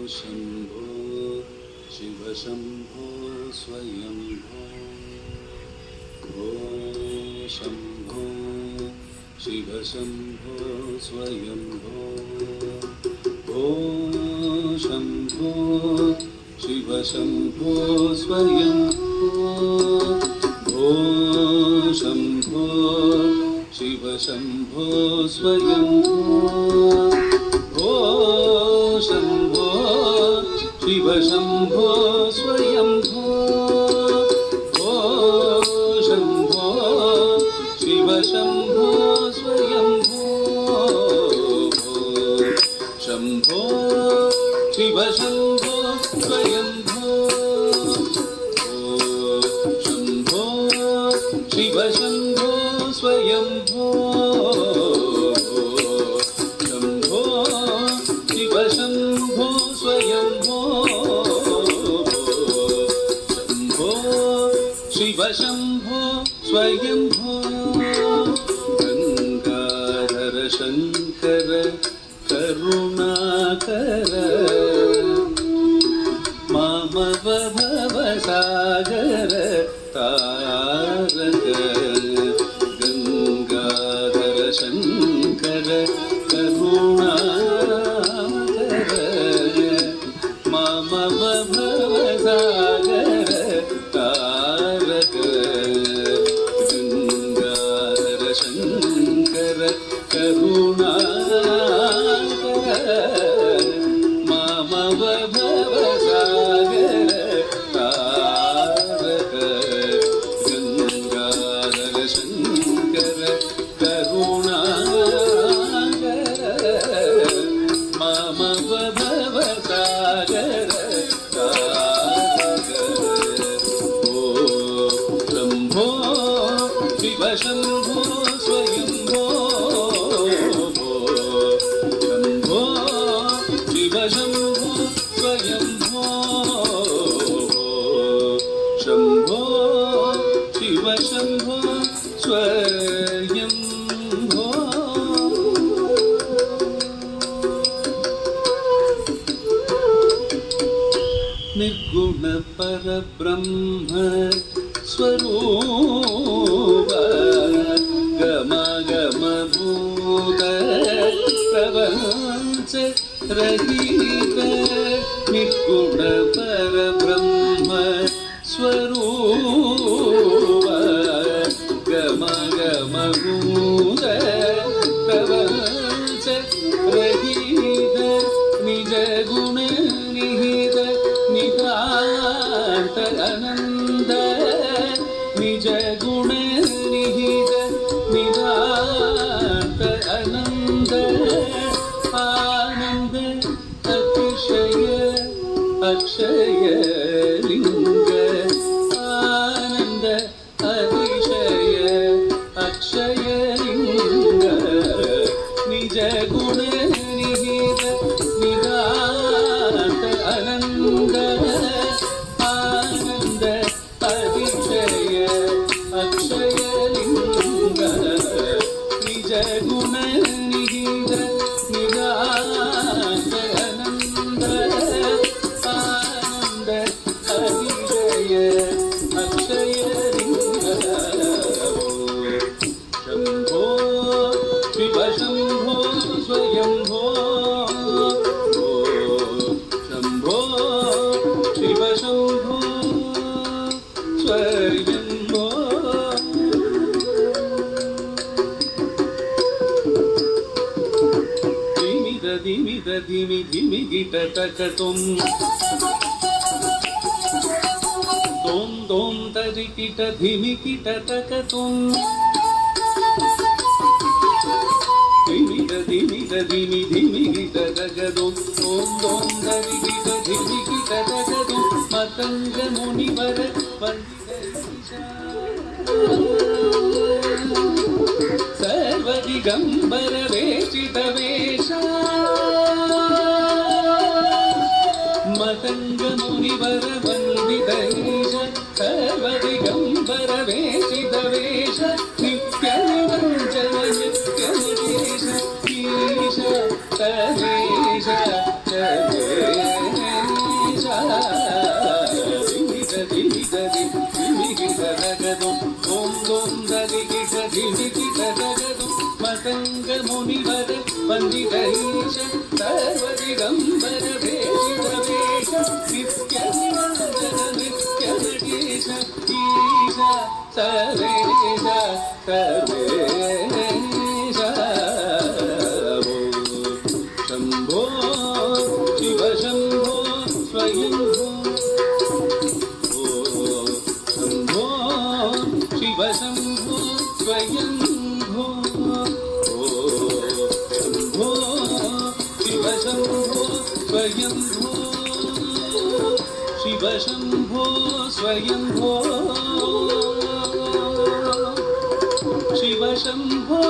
शम्भो शिव शम्भो स्वयम्भो ॐ शम्भो शिव शम्भो स्वयम्भो ॐ शम्भो शिव शम्भो स्वयम्भो ॐ शम्भो शिव शम्भो स्वयम्भो ॐ शम्भो शिव शम्भो स्वयम्भो ॐ शम्भो शिव शम्भो स्वयम्भो शम्भो शिव शम्भो स्वयम्भो शम्भो शिव शम्भो स्वयम्भो शम्भो शिव शम्भो स्वयम्भो शम्भो शिव शम्भो स्वयम्भो गंगाधर शंकर करुणाकर मामव भवसागर तारक गंगाधर शंकर करुणाकर मामव भवसागर तारक गंगाधर शंकर करुणाकर मामव भवसागर तारक गंगाधर शंकर करुणाकर मामव भवसागर तारक ओ शम्भो शिव शम्भो स्वयम्भो शम्भो शिव शम्भो स्वयम्भो शम्भो शिव शम्भो स्वयम्भो निर्गुण परब्रह्म स्वरूप गम गम भूत प्रपंच रहित निर्गुण परब्रह्म स्वरूप गम गम भूत प्रपंच रहित निज गुण निहित नितांत आनंद निज गुण निहित नितांत आनंद आनंद अतिशय अक्षय लिंग आनंद अतिशय अक्षय लिंग निज गुण निहित नितांत आनंद आनंद अतिशय अक्षय लिंग निज गुण निहित नितांत आनंद आनंद अतिशय अक्षय लिंग शम्भो शिव शम्भो स्वयम्भो शम्भो शिव शम्भो स्वयम्भो धिमिद धिमि धिमि गिट तकतुम दोम दोम तरि किट धिमि किट तकतुम धिमिद धिमि धिमि गिट तकतुम दोम दोम तरि किट धिमि किट तकतुम मतंग मुनिवर पंडित सर्व दिगंबर वेशित वेशा मतंग मुनिवर वंदित ईश सर्व दिगंबर वेशित वेश नित्य निरंजन नित्य निदेश ईश तदेश तदेश ವಂದಿತ ಈಶ ಸರ್ವದಿಗಂಬರ ವೇಷಿತ ವೇಷ ನಿತ್ಯ ನಿರಂಜನ ನೃತ್ಯ ನಟೇಶ ಈಶ ಸರ್ವೇಶ ಸರ್ವೇಶ ಶಂಭೋ ಶಿವ ಶಂಭೋ ಸ್ವಯಂಭೋ ಶಂಭೋ ಶಿವ ಶಂಭೋ ಸ್ವಯಂಭೋ ಶಂಭೋ ಶಿವ ಶಂಭೋ ಸ್ವಯಂಭೋ ಶಿವ ಶಂಭೋ ಸ್ವಯಂಭೋ ಶಿವ ಶಂಭೋ